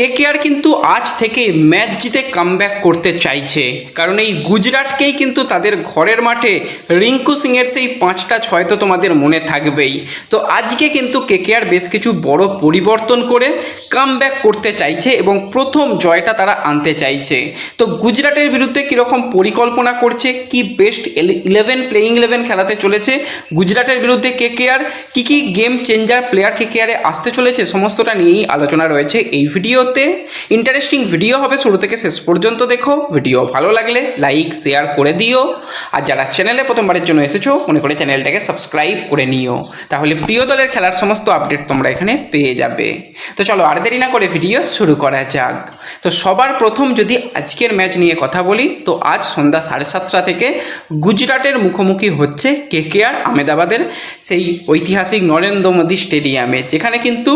KKR কিন্তু আজ থেকে ম্যাচ জিতে কামব্যাক করতে চাইছে, কারণ এই গুজরাটকেই কিন্তু তাদের ঘরের মাঠে রিঙ্কু সিংয়ের সেই 5টা 6 তো তোমাদের মনে থাকবেই। তো আজকে কিন্তু কেকেআর বেশ কিছু বড় পরিবর্তন করে কামব্যাক করতে চাইছে এবং প্রথম জয়টা তারা আনতে চাইছে। তো গুজরাটের বিরুদ্ধে কীরকম পরিকল্পনা করছে, কি বেস্ট 11 প্লেয়িং 11 খেলাতে চলেছে গুজরাটের বিরুদ্ধে কেকেআর, কি গেম চেঞ্জার প্লেয়ার কেকেআরে আসতে চলেছে, সমস্তটা নিয়েই আলোচনা রয়েছে এই ভিডিওতে। ইন্টারেস্টিং ভিডিও হবে, শুরু থেকে শেষ পর্যন্ত দেখো। ভিডিও ভালো লাগলে লাইক শেয়ার করে দিও, আর যারা চ্যানেলে প্রথমবারের জন্য এসেছো মনে করে চ্যানেলটাকে সাবস্ক্রাইব করে নিও, তাহলে প্রিয় দলের খেলার সমস্ত আপডেট তোমরা এখানে পেয়ে যাবে। তো চলো আর দেরি না করে ভিডিও শুরু করা যাক। তো সবার প্রথম যদি আজকের ম্যাচ নিয়ে কথা বলি, তো আজ সন্ধ্যা 7:30 থেকে গুজরাটের মুখোমুখি হচ্ছে কেকেআর আহমেদাবাদের সেই ঐতিহাসিক নরেন্দ্র মোদী স্টেডিয়ামে, যেখানে কিন্তু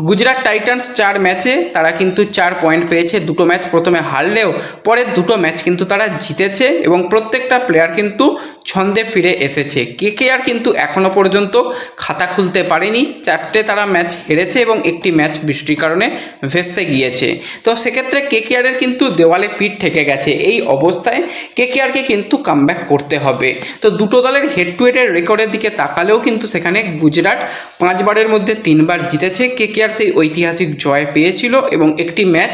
গুজরাট টাইটান্স 4 ম্যাচে তারা কিন্তু 4 পয়েন্ট পেয়েছে। দুটো ম্যাচ প্রথমে হারলেও পরের দুটো ম্যাচ কিন্তু তারা জিতেছে এবং প্রত্যেকটা প্লেয়ার কিন্তু ছন্দে ফিরে এসেছে। কেকেআর কিন্তু এখনও পর্যন্ত খাতা খুলতে পারেনি, 4টে তারা ম্যাচ হেরেছে এবং একটি ম্যাচ বৃষ্টির কারণে ভেস্তে গিয়েছে। তো সেক্ষেত্রে কেকেআরের কিন্তু দেওয়ালে পিঠ ঠেকে গেছে। এই অবস্থায় কেকেআরকে কিন্তু কামব্যাক করতে হবে। তো দুটো দলের হেড টু হেডের রেকর্ডের দিকে তাকালেও কিন্তু সেখানে গুজরাট 5 বারের মধ্যে 3 বার জিতেছে, কেকেআর সেই ঐতিহাসিক জয় পেয়েছিল এবং একটি ম্যাচ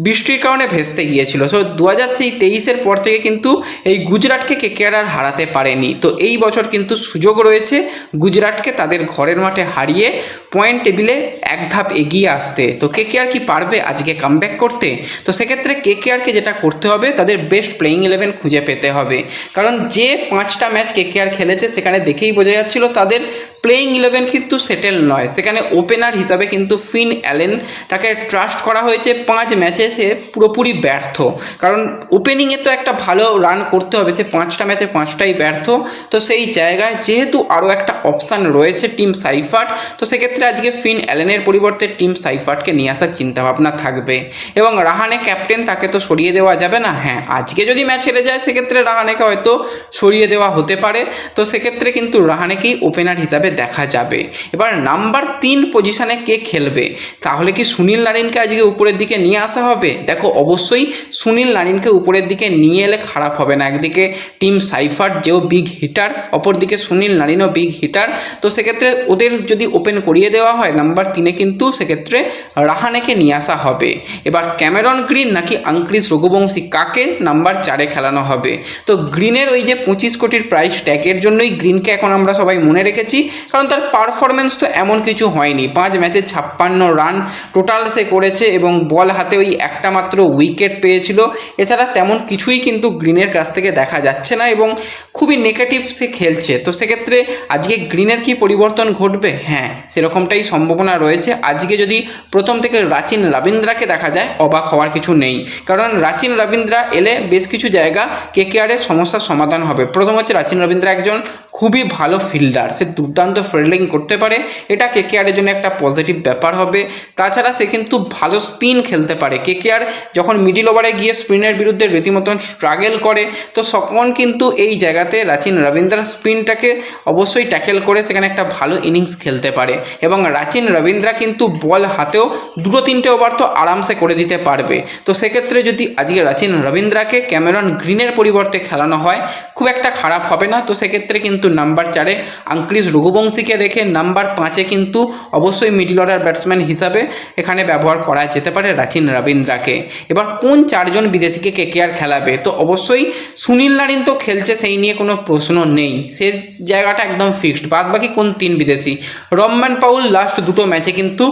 বৃষ্টির কারণে ভেস্তে গিয়েছিল। সো 2023-এর পর থেকে কিন্তু এই গুজরাটকে কেকেআর আর হারাতে পারেনি। তো এই বছর কিন্তু সুযোগ রয়েছে গুজরাটকে তাদের ঘরের মাঠে হারিয়ে পয়েন্ট টেবিলে এক ধাপ এগিয়ে আসতে। তো কেকেআর কি পারবে আজকে কামব্যাক করতে? তো সেক্ষেত্রে কেকেআরকে যেটা করতে হবে, তাদের বেস্ট প্লেয়িং 11 খুঁজে পেতে হবে, কারণ যে 5টা ম্যাচ কেকেআর খেলেছে সেখানে দেখেই বোঝা যাচ্ছিল তাদের প্লেয়িং 11 কিন্তু সেটেল নয়। সেখানে ওপেনার হিসাবে কিন্তু ফিন অ্যালেন তাকে ট্রাস্ট করা হয়েছে, 5 ম্যাচে সে পুরোপুরি ব্যর্থ, কারণ ওপেনিংয়ে তো একটা ভালো রান করতে হবে, সে 5টা ম্যাচে 5টাই ব্যর্থ। তো সেই জায়গায় যেহেতু আরও একটা অপশান রয়েছে টিম সাইফার্ট, তো সেক্ষেত্রে আজকে ফিন অ্যালেনের পরিবর্তে টিম সাইফার্টকে নিয়ে আসার চিন্তাভাবনা থাকবে এবং রাহানে ক্যাপ্টেন, তাকে তো সরিয়ে দেওয়া যাবে না। হ্যাঁ, আজকে যদি ম্যাচ হেরে যায় সেক্ষেত্রে রাহানেকে হয়তো সরিয়ে দেওয়া হতে পারে। তো সেক্ষেত্রে কিন্তু রাহানেকেই ওপেনার হিসাবে দেখা যাবে। এবার নাম্বার 3 পজিশনে কে খেলবে? তাহলে কি সুনীল নারিনকে আজকে উপরের দিকে নিয়ে আসা হবে? দেখো, অবশ্যই সুনীল নারিনকে উপরের দিকে নিয়ে এলে খারাপ হবে না। একদিকে টিম সাইফার্ট যেও বিগ হিটার, অপরদিকে সুনীল নারিনও বিগ হিটার। তো সেক্ষেত্রে ওদের যদি ওপেন করিয়ে দেওয়া হয় নাম্বার 3-এ, কিন্তু সেক্ষেত্রে রাহানেকে নিয়ে আসা হবে। এবার ক্যামেরন গ্রিন নাকি আঙ্ক্রিস রঘুবংশী, কাকে নাম্বার 4-এ খেলানো হবে? তো গ্রিনের ওই যে 25 কোটির প্রাইস ট্যাগের জন্যই গ্রিনকে এখন আমরা সবাই মনে রেখেছি, কারণ তার পারফরমেন্স তো এমন কিছু হয়নি। 5 ম্যাচে 56 রান টোটাল সে করেছে এবং বল হাতে ওই একটা মাত্র উইকেট পেয়েছিল। এছাড়া তেমন কিছুই কিন্তু গ্রিনের কাছ থেকে দেখা যাচ্ছে না এবং খুবই নেগেটিভ সে খেলছে। তো সেক্ষেত্রে আজকে গ্রিনের কি পরিবর্তন ঘটবে? হ্যাঁ, সেরকমটাই সম্ভাবনা রয়েছে। আজকে যদি প্রথম থেকে রাচিন রবীন্দ্রাকে দেখা যায়, অবাক হওয়ার কিছু নেই, কারণ রাচিন রবীন্দ্রা এলে বেশ কিছু জায়গা কেকেআরের সমস্যার সমাধান হবে। প্রথম হচ্ছে রাচিন রবীন্দ্রা একজন খুবই ভালো ফিল্ডার, সে দুর্দান্ত ফিল্ডিং করতে পারে, এটা কেকেআরের জন্য একটা পজিটিভ ব্যাপার হবে। তাছাড়া সে কিন্তু ভালো স্পিন খেলতে পারে। কেকেআর যখন মিডিল ওভারে গিয়ে স্পিনের বিরুদ্ধে রীতিমতন স্ট্রাগল করে, তো তখন কিন্তু এই জায়গাতে রাচিন রবীন্দ্রা স্পিনটাকে অবশ্যই ট্যাকেল করে সেখানে একটা ভালো ইনিংস খেলতে পারে এবং রাচিন রবীন্দ্রা কিন্তু বল হাতেও 2-3টে ওভার তো আরামসে করে দিতে পারবে। তো সেক্ষেত্রে যদি আজকে রাচিন রবীন্দ্রাকে ক্যামেরন গ্রিনের পরিবর্তে খেলানো হয়, খুব একটা খারাপ হবে না। তো সেক্ষেত্রে কিন্তু নাম্বার 4-এ আঙ্ক্রিস রঘুবংশীকে রেখে নাম্বার 5-এ কিন্তু অবশ্যই মিডল অর্ডার ব্যাটসম্যান হিসাবে এখানে ব্যবহার করা যেতে পারে রাচিন রবীন্দ্রাকে। এবার কোন 4জন বিদেশিকে কেকেআর খেলাবে? তো অবশ্যই সুনীল নারিন তো খেলছে, সেই নিয়ে কোনো প্রশ্ন নেই, সে জায়গাটা একদম ফিক্সড। বাদ বাকি কোন 3 বিদেশি? রহমান পাউল লাস্ট দুটো ম্যাচে কিন্তু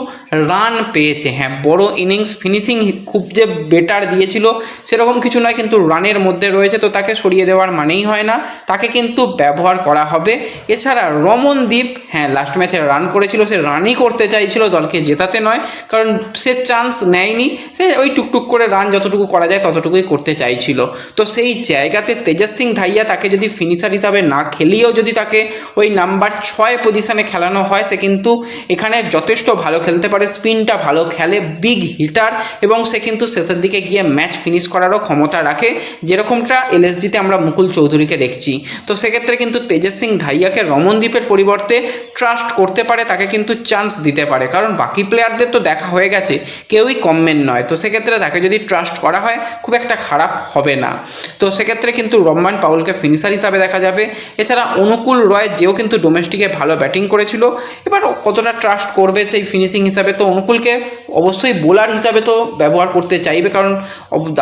রান পেয়েছে, হ্যাঁ বড় ইনিংস, ফিনিশিং খুব যে বেটার দিয়েছিল সেরকম কিছু নয়, কিন্তু রানের মধ্যে রয়েছে, তো তাকে সরিয়ে দেওয়ার মানেই হয় না, তাকে কিন্তু ব্যবহার করা হবে। এছাড়া রমনদীপ, হ্যাঁ লাস্ট ম্যাচে রান করেছিল, সে রানই করতে চাইছিল, দলকে জেতাতে নয়, কারণ সে চান্স নেয়নি, সে ওই টুকটুক করে রান যতটুকু করা যায় ততটুকুই করতে চাইছিল। তো সেই জায়গাতে তেজস সিং ধাইয়া তাকে যদি যদি ফিনিশার হিসাবে না খেলিয়েও যদি তাকে ওই নাম্বার 6 পজিশনে খেলানো হয়, সে কিন্তু এখানে যথেষ্ট ভালো খেলতে পারে, স্পিনটা ভালো খেলে, বিগ হিটার, এবং সে কিন্তু শেষের দিকে গিয়ে ম্যাচ ফিনিশ করারও ক্ষমতা রাখে, যেরকমটা এলএসজিতে আমরা মুকুল চৌধুরীকে দেখছি। তো সেক্ষেত্রে কিন্তু তেজেশ সিং ধাইয়াকে রমনদীপের পরিবর্তে ট্রাস্ট করতে পারে, তাকে কিন্তু চান্স দিতে পারে, কারণ বাকি প্লেয়ারদের তো দেখা হয়ে গেছে, কেউই কমমেন্ট নয়। তো সেক্ষেত্রে তাকে যদি ট্রাস্ট করা হয় খুব একটা খারাপ হবে না। তো সেক্ষেত্রে কিন্তু রহমান পাউলকে ফিনিশার হিসাবে দেখা যাবে। এছাড়া অনুকূল রয়, যেও কিন্তু ডোমেস্টিকে ভালো ব্যাটিং করেছিল, এবার কতটা ট্রাস্ট করবে সেই ফিনিশিং হিসাবে, তো অনুকূলকে অবশ্যই বোলার হিসাবে তো ব্যবহার করতে চাইবে, কারণ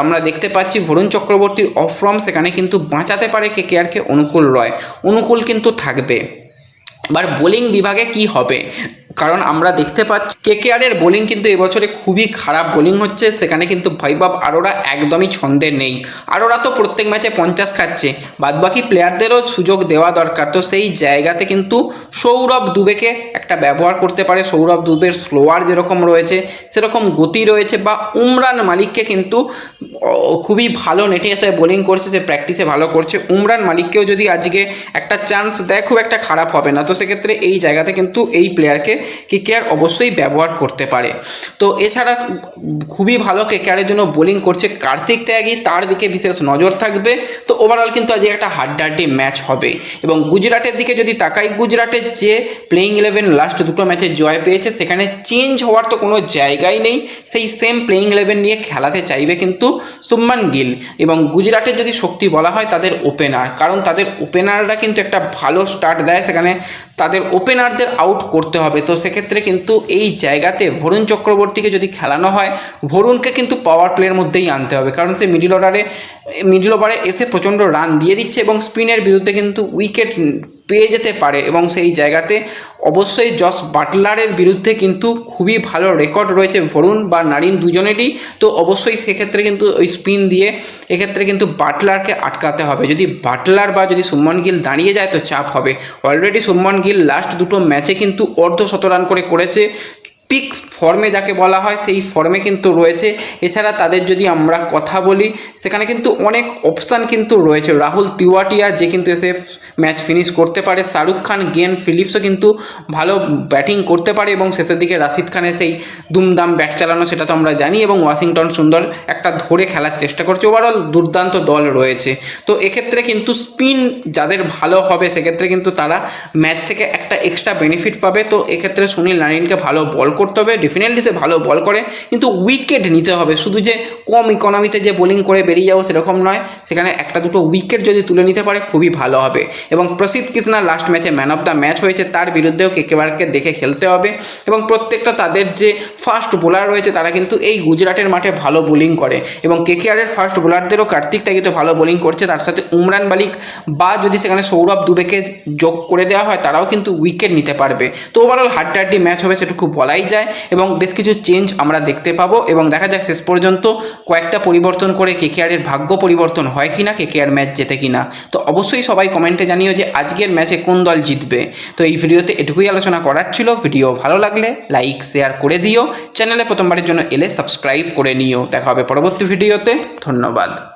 আমরা দেখতে পাচ্ছি বরুণ চক্রবর্তী অফ ফর্ম, সেখানে কিন্তু বাঁচাতে পারে কেকেআরকে অনুকূল রয়, অনুকূল কিন্তু থাকবে। এবার বোলিং বিভাগে কি হবে, কারণ আমরা দেখতে পাচ্ছি কেকেআরের বোলিং কিন্তু এবছরে খুবই খারাপ বোলিং হচ্ছে, সেখানে কিন্তু বৈভব আরোরা একদমই ছন্দে নেই। আরোরা তো প্রত্যেক ম্যাচে 50 খাচ্ছে, বাদবাকি প্লেয়ারদেরও সুযোগ দেওয়া দরকার। তো সেই জায়গাতে কিন্তু সৌরভ দুবেকে একটা ব্যবহার করতে পারে, সৌরভ দুবের স্লোয়ার যেরকম রয়েছে সেরকম গতি রয়েছে, বা উমরান মালিককে কিন্তু খুবই ভালো নেটে এসে বোলিং করছে, সে প্র্যাকটিসে ভালো করছে, উমরান মালিককেও যদি আজকে একটা চান্স দেয় খুব একটা খারাপ হবে না। তো সেক্ষেত্রে এই জায়গাতে কিন্তু এই প্লেয়ারকে কেকেআর অবশ্যই ব্যবহার করতে পারে। তো এছাড়া খুবই ভালো কেকেআরের জন্য বোলিং করছে কার্তিক ত্যাগী, তার দিকে বিশেষ নজর থাকবে। তো ওভারঅল কিন্তু আজকে একটা হাড্ডাহাড্ডি ম্যাচ হবে। এবং গুজরাটের দিকে যদি তাকাই, গুজরাটের যে প্লেইং 11 লাস্ট দুটো ম্যাচে জয় পেয়েছে, সেখানে চেঞ্জ হওয়ার তো কোনো জায়গাই নেই, সেই সেম প্লেইং 11 নিয়ে খেলাতে চাইবে কিন্তু শুভমান গিল। এবং গুজরাটের যদি শক্তি বলা হয় তাদের ওপেনার, কারণ তাদের ওপেনাররা কিন্তু একটা ভালো স্টার্ট দেয়, সেখানে তাদের ওপেনারদের আউট করতে হবে। তো সেক্ষেত্রে কিন্তু এই জায়গাতে বরুণ চক্রবর্তীকে যদি খেলানো হয়, বরুণকে কিন্তু পাওয়ার প্লের মধ্যেই আনতে হবে, কারণ সে মিডল ওভারে এসে প্রচণ্ড রান দিয়ে দিচ্ছে এবং স্পিনের বিরুদ্ধে কিন্তু উইকেট পেয়ে যেতে পারে। এবং সেই জায়গাতে অবশ্যই জস বাটলারের বিরুদ্ধে কিন্তু খুবই ভালো রেকর্ড রয়েছে বরুণ বা নারিন দুজনেরই। তো অবশ্যই সেক্ষেত্রে কিন্তু ওই স্পিন দিয়ে এক্ষেত্রে কিন্তু বাটলারকে আটকাতে হবে। যদি বাটলার বা যদি শুভমান গিল দাঁড়িয়ে যায় তো চাপ হবে। অলরেডি শুভমান গিল লাস্ট দুটো ম্যাচে কিন্তু অর্ধশত রান করেছে, পিক ফর্মে যাকে বলা হয় সেই ফর্মে কিন্তু রয়েছে। এছাড়া তাদের যদি আমরা কথা বলি, সেখানে কিন্তু অনেক অপশান কিন্তু রয়েছে। রাহুল তিওয়াটিয়া, যে কিন্তু এসে ম্যাচ ফিনিশ করতে পারে, শাহরুখ খান, গেন ফিলিপসও কিন্তু ভালো ব্যাটিং করতে পারে, এবং শেষের দিকে রাশিদ খানের সেই দুমদাম ব্যাট চালানো সেটা তো আমরা জানি, এবং ওয়াশিংটন সুন্দর একটা ধরে খেলার চেষ্টা করছে। ওভারঅল দুর্দান্ত দল রয়েছে। তো এক্ষেত্রে কিন্তু স্পিন যাদের ভালো হবে সেক্ষেত্রে কিন্তু তারা ম্যাচ থেকে একটা এক্সট্রা বেনিফিট পাবে। তো এক্ষেত্রে সুনীল নারিনকে ভালো বল করতে হবে, ডেফিনেটলি সে ভালো বল করে, কিন্তু উইকেট নিতে হবে। শুধু যে কম ইকোনমিতে যে বোলিং করে বেরিয়ে যাবো সেরকম নয়, সেখানে একটা দুটো উইকেট যদি তুলে নিতে পারে খুবই ভালো হবে। এবং প্রসিদ্ধ কৃষ্ণা লাস্ট ম্যাচে ম্যান অফ দ্য ম্যাচ হয়েছে, তার বিরুদ্ধেও কেকেআরকে দেখে খেলতে হবে। এবং প্রত্যেকটা তাদের যে ফাস্ট বোলার রয়েছে তারা কিন্তু এই গুজরাটের মাঠে ভালো বোলিং করে, এবং কেকেআরের ফাস্ট বোলারদেরও কার্তিক ত্যাগী তো ভালো বোলিং করছে, তার সাথে উমরান মালিক বা যদি সেখানে সৌরভ দুবেকে যোগ করে দেওয়া হয় তারাও কিন্তু উইকেট নিতে পারবে। তো ওভারঅল হাড্ডাহাড্ডি ম্যাচ হবে সেটুকু বলাই যায়, এবং বেশ কিছু চেঞ্জ আমরা দেখতে পাবো। এবং দেখা যাক শেষ পর্যন্ত কয়েকটা পরিবর্তন করে কেকেআরের ভাগ্য পরিবর্তন হয় কিনা, কেকেআর ম্যাচ জেতে কিনা। তো অবশ্যই সবাই কমেন্টে জানিও যে আজকের ম্যাচে কোন দল জিতবে। তো এই ভিডিওতে এটুকুই আলোচনা করার ছিল। ভিডিও ভালো লাগলে লাইক শেয়ার করে দিও, চ্যানেলে প্রথমবারের জন্য এলে সাবস্ক্রাইব করে নিও। দেখা হবে পরবর্তী ভিডিওতে। ধন্যবাদ।